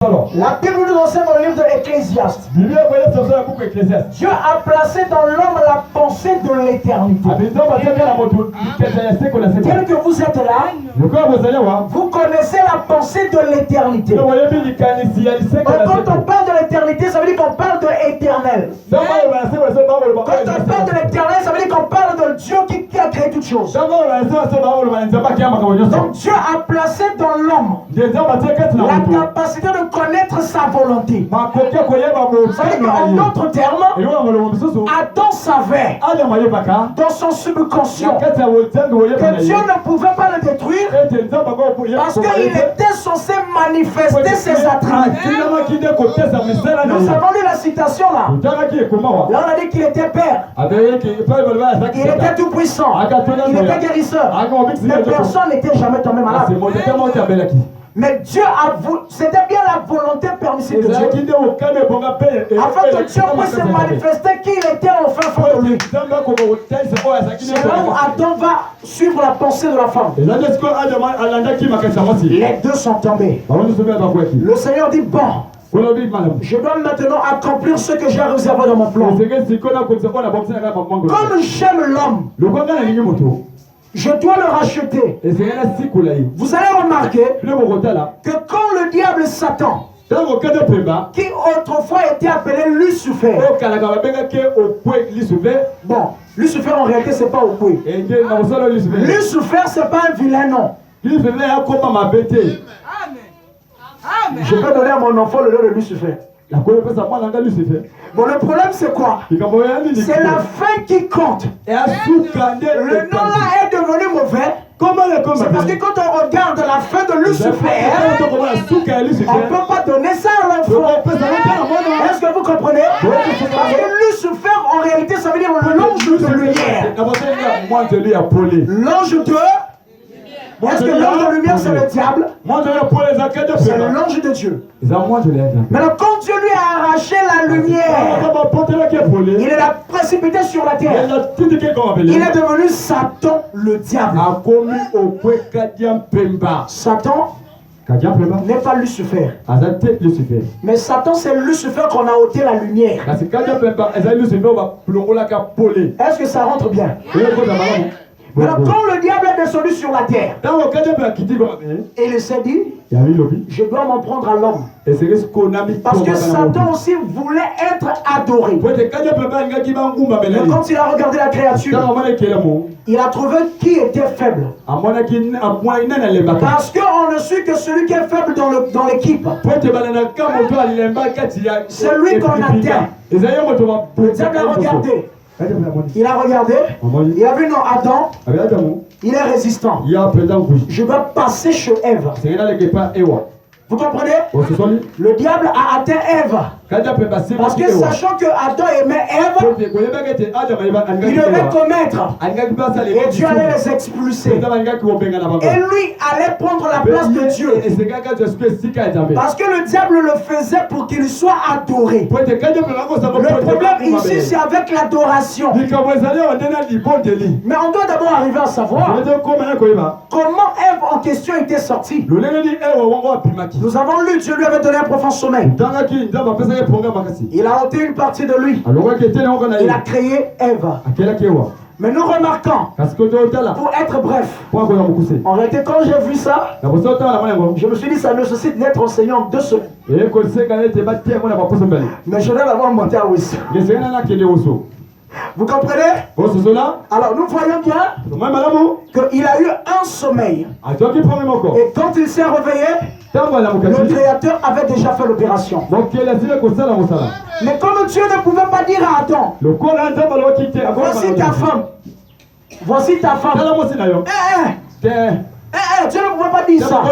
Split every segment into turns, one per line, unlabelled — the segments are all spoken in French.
La Bible nous enseigne dans le livre de l'Ecclésiaste. Dieu a placé dans l'homme la pensée de l'éternité. Tel que vous êtes là, vous connaissez la pensée de l'éternité. Quand on parle de l'éternité, ça veut dire qu'on parle de l'éternel. Quand on parle de l'éternel, ça veut dire qu'on parle de Dieu qui a créé toutes choses. Donc Dieu a placé dans l'homme la capacité de connaître sa volonté. Ça veut dire qu'en d'autres termes, Adam savait dans son subconscient que Dieu ne pouvait pas le détruire parce qu'il était censé manifester ses attributs. Nous avons lu la citation là. Là on a dit qu'il était père. Il était tout puissant. Il était guérisseur. Mais personne n'était jamais tombé malade. Mais Dieu a voulu, c'était bien la volonté permissive de Dieu, afin que Dieu puisse se manifester qu'il était au fin fond de lui. C'est là où Adam va suivre la pensée de la femme. Les deux sont tombés. Le Seigneur dit, bon, je dois maintenant accomplir ce que j'ai réservé dans mon plan. Comme j'aime l'homme, je dois le racheter. Vous allez remarquer que quand le diable Satan, qui autrefois était appelé Lucifer, bon, Lucifer en réalité c'est pas Okwe. Lucifer c'est pas un vilain nom. Je peux donner à mon enfant le nom de Lucifer. Bon, le problème c'est quoi? C'est la fin qui compte. Le nom là est devenu mauvais. C'est parce que quand on regarde la fin de Lucifer, on ne peut pas donner ça à l'enfant. Est-ce que vous comprenez? Parce que Lucifer en réalité ça veut dire l'ange de lumière. L'ange de... Est-ce que l'ange de lumière c'est le diable? C'est l'ange de Dieu. Maintenant quand Dieu lui a arraché la lumière, il l'a précipité sur la terre. Il est devenu Satan le diable. Satan n'est pas Lucifer. Mais Satan c'est Lucifer qu'on a ôté la lumière. Est-ce que ça rentre bien? Alors quand le diable est descendu sur la terre, il s'est dit, je dois m'en prendre à l'homme. Parce que Satan aussi voulait être adoré. Mais quand il a regardé la créature, il a trouvé qui était faible. Parce qu'on ne suit que celui qui est faible dans l'équipe. C'est lui qu'on atteint. Le diable a regardé. Il a regardé, il a vu non, Adam, il est résistant. Je dois passer chez Ève. Vous comprenez? Le diable a atteint Ève. Parce que sachant que Adam aimait Ève, il devait commettre. Et Dieu allait les expulser. Et lui allait prendre la place de Dieu. Parce que le diable le faisait pour qu'il soit adoré. Le problème ici, c'est avec l'adoration. Mais on doit d'abord arriver à savoir comment Ève en question était sortie. Nous avons lu, Dieu lui avait donné un profond sommeil. Il a ôté une partie de lui. Il a créé Ève. Mais nous remarquons, pour être bref, en réalité quand j'ai vu ça, je me suis dit ça nécessite d'être enseigné en 2 semaines. Mais je vais l'avoir monté à Ouisse. Vous comprenez? Alors nous voyons bien qu'il a eu un sommeil. Et quand il s'est réveillé, le Créateur avait déjà fait l'opération. Mais comme Dieu ne pouvait pas dire à Adam, voici ta femme. Voici ta femme. Dieu ne pouvait pas dire ça.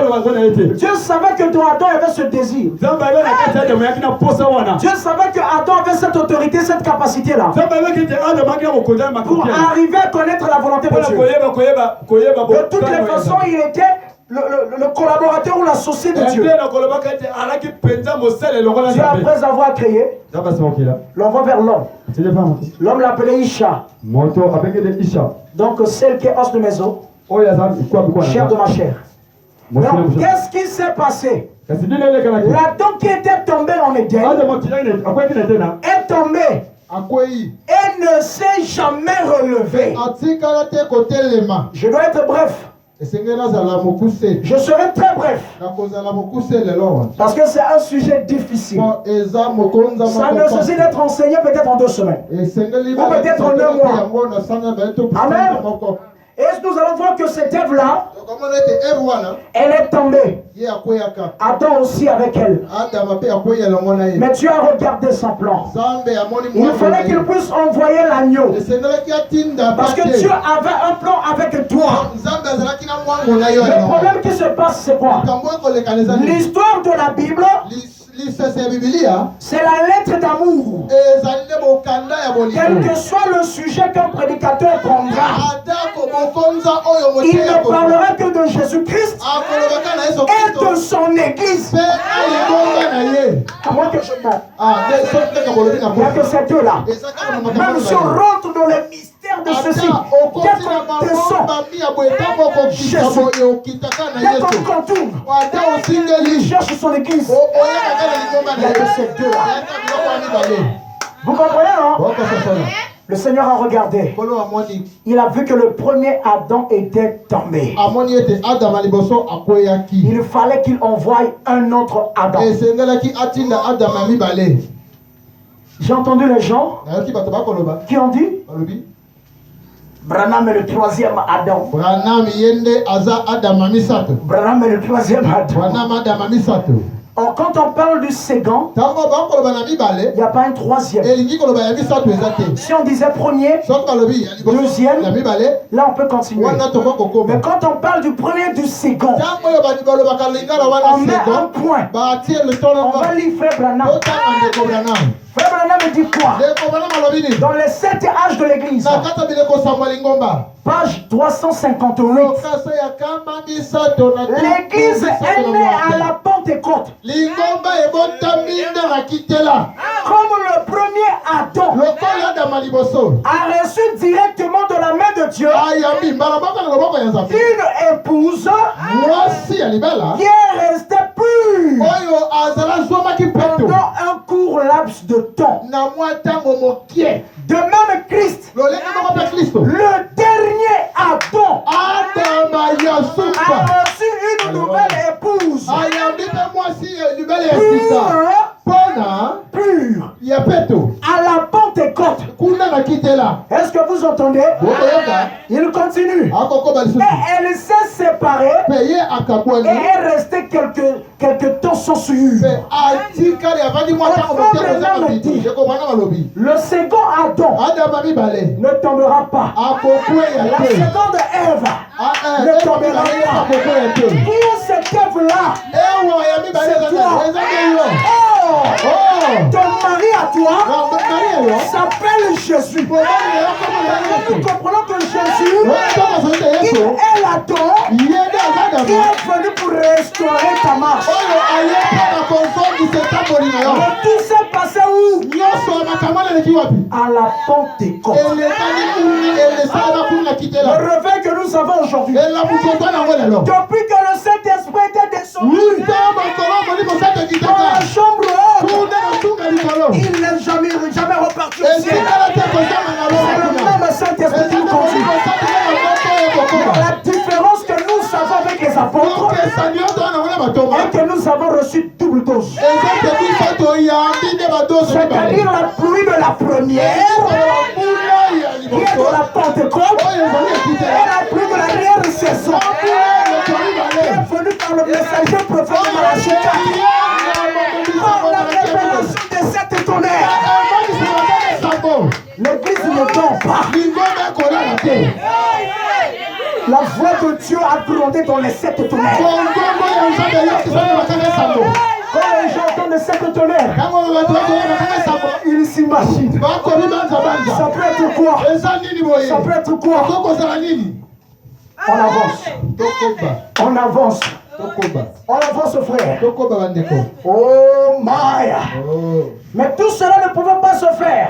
Dieu savait que dans Adam avait ce désir. Dieu savait que Adam avait cette autorité, cette capacité-là. Pour arriver à connaître la volonté de Dieu. De toutes les façons, il était le collaborateur ou l'associé de Dieu. Dieu, après avoir créé, l'envoie vers l'homme. L'homme l'appelait Isha. Donc celle qui est os de mes os, chair de ma chair. Donc qu'est-ce qui s'est passé? L'Adam qui était tombé en Éden est tombé et ne s'est jamais relevé. Je dois être bref. Je serai très bref. Parce que c'est un sujet difficile. Ça nécessite d'être enseigné peut-être en 2 semaines. Ou peut-être en 1 mois. Amen. Et nous allons voir que cette Ève-là, elle est tombée. Adam aussi avec elle. Mais Dieu a regardé son plan. Il fallait qu'il puisse envoyer l'agneau. Parce que Dieu avait un plan avec toi. Le problème qui se passe, c'est quoi? L'histoire de la Bible, c'est la lettre d'amour. Quel que soit le sujet qu'un prédicateur prendra, il ne parlera que de Jésus-Christ et de son église. À moins que je mens. Il n'y a que ces deux-là. Même si on rentre dans les mystères de ceci, dès qu'on descend, Jésus, dès qu'on contourne, il cherche son église. Il y a que ces deux-là. Vous comprenez, non? Le Seigneur a regardé. Il a vu que le premier Adam était tombé. Il fallait qu'il envoie un autre Adam. J'ai entendu les gens qui ont dit Branham est le 3e Adam. Branham est le 3e Adam. Or, quand on parle du second, il n'y a pas un 3e. Si on disait premier, deuxième, là on peut continuer. Mais quand on parle du premier et du second, on met un point. On va lire Frère Branham. Frère Branham me dit quoi? Dans les 7 âges de l'église, page 358, l'église est née à la Pentecôte. Comme le premier Adam a reçu directement de la main de Dieu une épouse qui est restée pure pendant un court laps de temps. De même Christ, le dernier Adam, a reçu une nouvelle épouse pure à la Pentecôte. Est-ce que vous entendez? Il continue. Et elle s'est séparée et est restée quelques temps sans souillure. Le second Adam ne tombera pas. La seconde Ève ne tombera pas. Qui est cette Ève-là? C'est toi. Ton mari à toi s'appelle Jésus. Nous comprenons que Jésus, il est l'Adam qui est venu pour restaurer ta marche. Le tout s'est passé où? À la Pentecôte. Le réveil que nous avons aujourd'hui, depuis que le Saint-Esprit était descendu dans la chambre haute, il n'est jamais reparti au ciel. C'est le même Saint-Esprit qui nous conduit. La différence que nous avons avec les apôtres est que nous avons reçu double dose. C'est-à-dire la pluie de la première, qui est de la Pentecôte, et la pluie de la dernière saison, qui est venue par le messager prophète de Malachi 4. Par la révélation de cette tonnerre, l'église ne dort pas. La voix de Dieu a grondé dans les 7 tonnerres. Quand les gens entendent 7 tonnerres, ils s'imaginent. Ça peut être quoi? Ça peut être quoi? On avance. On avance. On avance, frère. Oh Maya. Mais tout cela ne pouvait pas se faire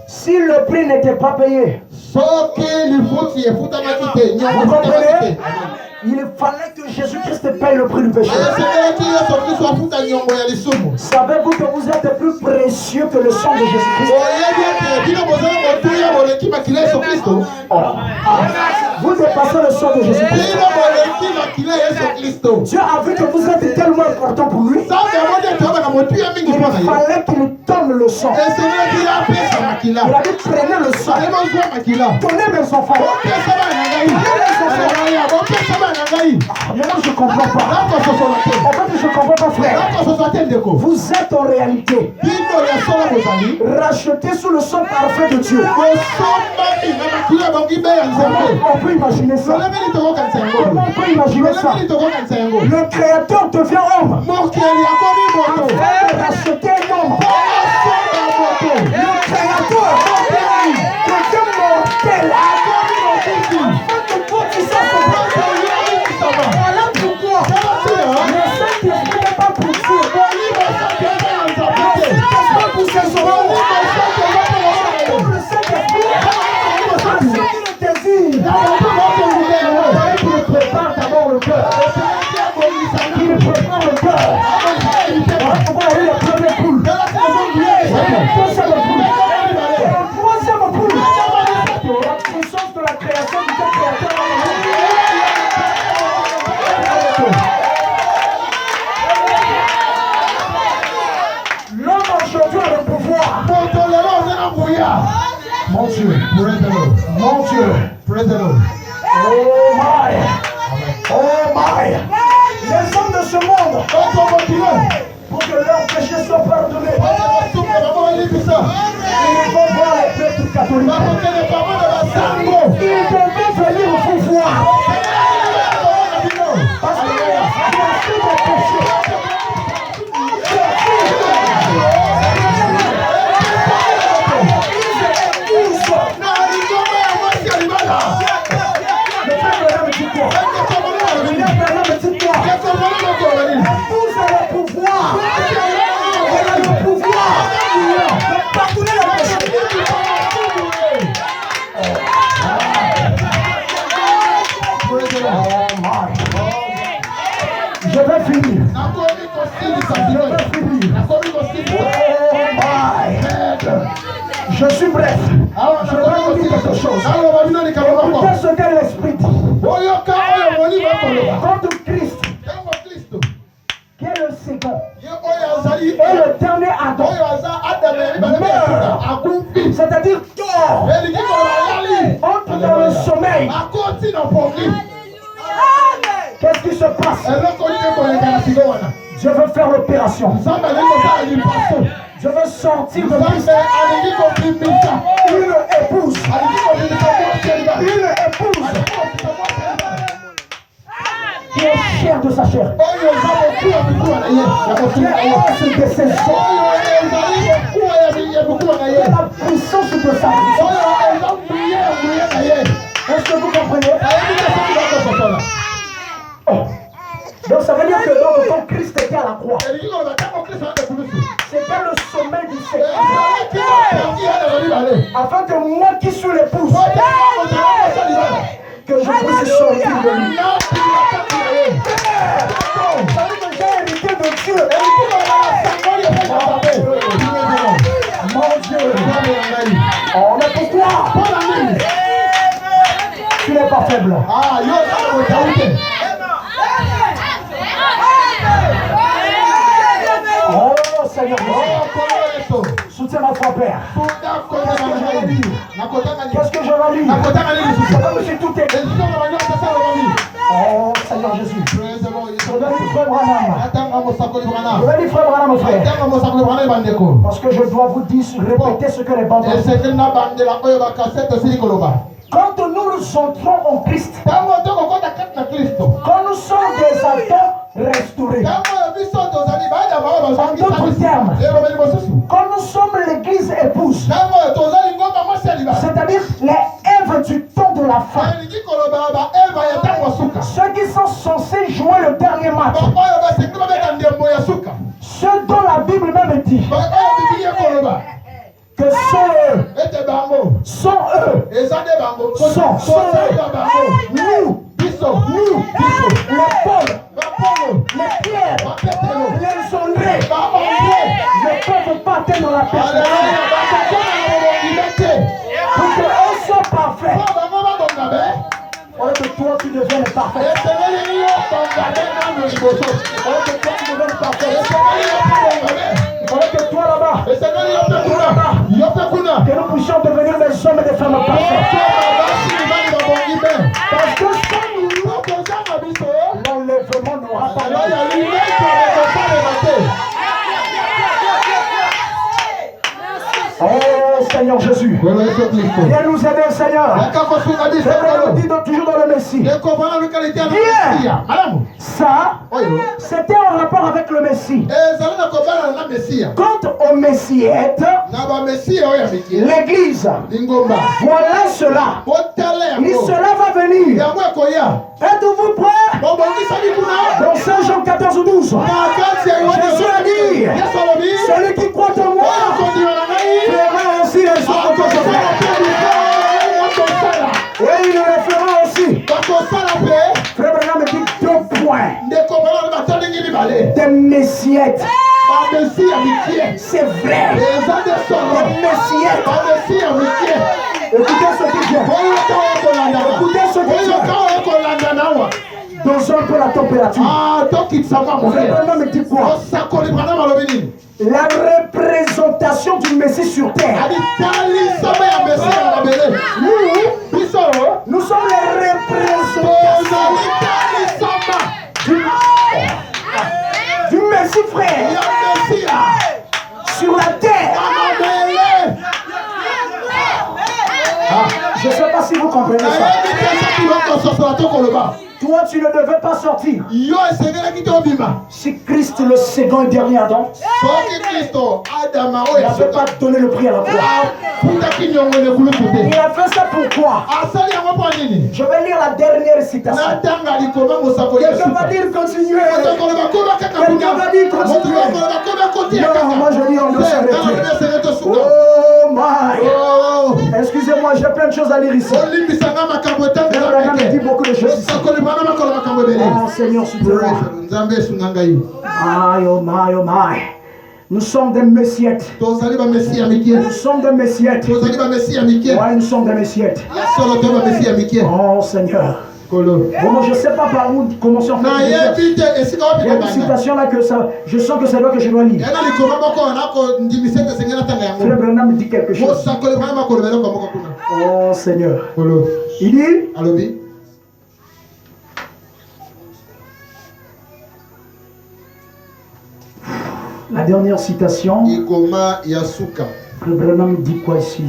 si le prix n'était pas payé. Vous comprenez? Il fallait que Jésus-Christ paye le prix du péché. Savez-vous que vous êtes plus précieux que le sang de Jésus-Christ? Vous dépassez le sang de Jésus-Christ. Dieu a vu que vous êtes tellement important pour lui. Il fallait qu'il donne le sang. Il a dit prenez le sang. Donnez mes enfants. Mais moi je ne comprends pas. En fait je ne comprends pas, frère. Vous êtes en réalité racheté sous le sang parfait de Dieu. On peut imaginer ça. Comment on peut imaginer ça? Le Créateur devient homme. Afin de racheter un homme. Le Créateur devient mortel. Afin de bâtir son peuple. Voilà pourquoi le Saint-Esprit n'est pas pour Dieu. Le Saint-Esprit n'est pas pour ses enfants. Le Saint-Esprit il prépare d'abord le cœur. Il prépare le cœur. Voilà pourquoi il y a eu la première poule. La deuxième poule. La troisième poule. La puissance de la création du Dieu créateur. L'homme aujourd'hui a le pouvoir. Mon Dieu, praise the Lord. Mon Dieu, praise the Lord. Oh my, oh my. Les hommes de ce monde, pour que leurs péchés soient pardonnés, ils vont voir les prêtres catholiques. Ils devaient venir au pouvoir. Parce qu'il y a plus de péchés. Je vais finir. Je suis bref. Je vais vous dire quelque chose. Écoutez ce que l'Esprit dit. Contre Christ, qui est le second et le dernier Adam, meurt. C'est-à-dire dort. Entre dans le sommeil. Qu'est-ce qui se passe? Je veux faire l'opération. Je veux sortir de Christ. Une épouse. Une épouse qui est chère de sa chair. Qui est os de ses os. La puissance de sa vie. Est-ce que vous comprenez? Oh. Donc ça veut dire que quand Christ était à la croix, c'était le sommet du Seigneur. Afin que moi qui suis l'épouse, que je puisse sortir de lui. Ça veut dire que j'ai hérité de Dieu. Mon Dieu. Oh, mais pourquoi? Tu n'es pas faible. Oh Seigneur, soutiens ma foi, Père. Qu'est-ce que je vais lire? C'est comme si tout est. Oh Seigneur Jésus. Je vais lire frère Branham. Je vais lire frère Branham, mon frère. Parce que je dois vous dire, répéter ce que les bandes ont dit. Quand nous entrons en Christ, quand nous sommes des Adams restaurés, en d'autres termes, quand nous sommes l'église épouse, c'est-à-dire les Èves du temps de la fin, ceux qui sont censés jouer le dernier match, ceux dont la Bible même dit que sont eux, nous, atteindre la perfection. Pour qu'eux soient parfaits. Pour que toi tu deviennes parfait. Pour que toi tu deviennes parfait. Pour que toi là-bas, que nous puissions devenir des hommes et des femmes parfaits. Parce que sans nous, l'enlèvement n'aura pas lieu. Oh Seigneur Jésus, viens nous aider Seigneur. Dit toujours dans le Messie. Viens. Ça, c'était en rapport avec le Messie. Quant au Messiette, l'Église, voilà cela. Et cela va venir. Êtes-vous prêts? Dans Saint Jean 14 ou 12, Jésus a dit, celui qui croit en moi fera aussi les œuvres que je fais. Et il le fera aussi. Frère Branham me dit 2 points. Des messiettes. C'est vrai. Des messiettes. Écoutez ce qu'il dit. Écoutez ce qu'il dit. Dans un peu la température. Frère Branham me dit quoi? La représentation du Messie sur terre. Nous sommes les représentants du Messie, frère. Sur la terre. Je ne sais pas si vous comprenez ça. Toi, tu ne devais pas sortir. Si Christ, le second et dernier Adam, n'avait pas donné le prix à la croix. Il a fait ça pourquoi? Je vais lire la dernière citation. Quelqu'un va dire continuez. Quelqu'un va dire continuez. Non, moi je dis on doit s'arrêter. Oh my. Excusez-moi, j'ai plein de choses à lire ici. On dit beaucoup de choses. Oh Seigneur, s'il te plaît. Aïe, oh my, oh my. Nous sommes des messiettes. Nous sommes des messiettes. Ouais, nous sommes des messiettes. Oh Seigneur. Bon, je ne sais pas par où commencer en fait. Il y a une citation là que ça, je sens que c'est là que je dois lire. Frère Branham me dit quelque chose. Oh Seigneur. Il dit, la dernière citation. Frère Branham me dit quoi ici?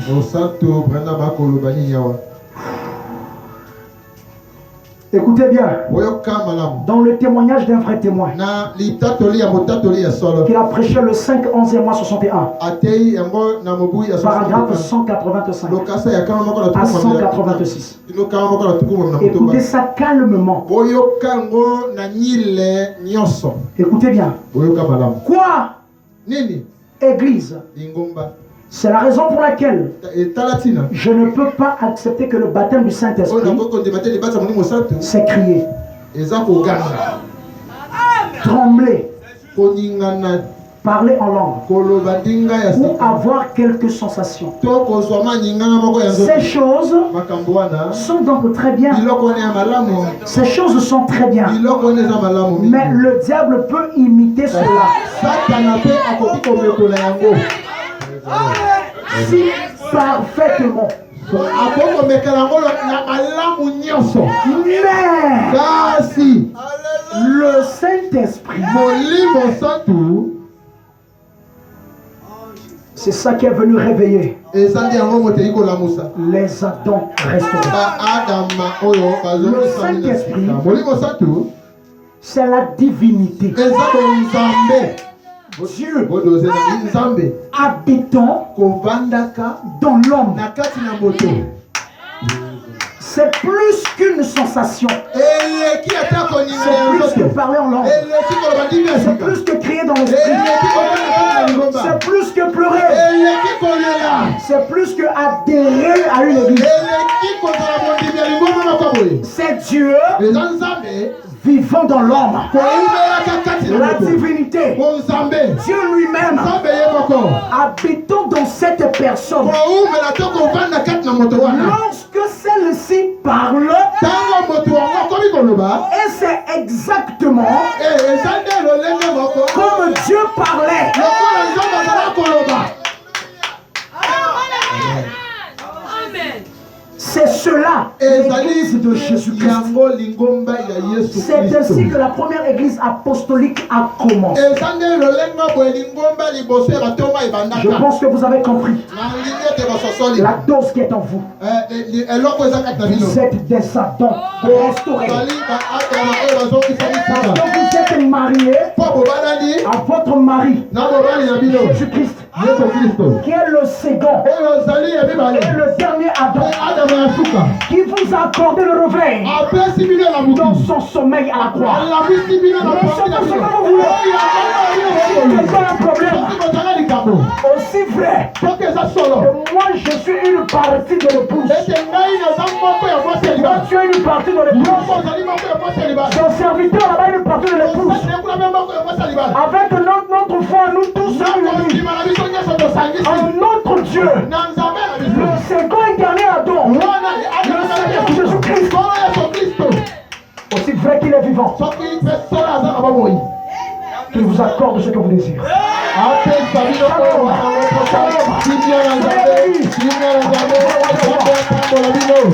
Écoutez bien, dans le témoignage d'un vrai témoin qu'il a prêché le 5/11 mois 61, paragraphe 185 à 186. Écoutez ça calmement. Écoutez bien. Quoi? Église. C'est la raison pour laquelle je ne peux pas accepter que le baptême du Saint-Esprit s'écrie, trembler, parler en langue ou avoir quelques sensations. Ces choses sont donc très bien. Ces choses sont très bien. Mais le diable peut imiter cela. Si parfaitement. Mais le Saint-Esprit, c'est ça qui est venu réveiller les Adams restaurés. Le Saint-Esprit, c'est la divinité. Dieu habitant dans l'homme. C'est plus qu'une sensation. C'est plus que parler en langue. C'est plus que crier dans l'esprit. C'est plus que pleurer. C'est plus que adhérer à une église. C'est Dieu vivant dans l'homme. La divinité. Dieu lui-même. Habitons dans cette personne. Lorsque celle-ci parle, et c'est exactement comme Dieu parlait. C'est cela, l'église de Jésus-Christ. C'est ainsi que la première église apostolique a commencé. Je pense que vous avez compris la dose qui est en vous. Vous êtes des Adams restaurés. Donc vous êtes mariés à votre mari, Jésus-Christ, qui est le second et le dernier Adam, qui vous a accordé le réveil dans son sommeil à la croix. Mais c'est ce que vous voulez. Si quelqu'un a un problème, aussi vrai que moi je suis une partie de l'épouse, toi tu es une partie de l'épouse, ton serviteur là-bas est une partie de l'épouse. Avec notre foi, nous tous sommes unis en notre Dieu, le second et dernier Adam, le Seigneur Jésus-Christ, aussi vrai qu'il est vivant, qu'il vous accorde ce que vous désirez. Shalom.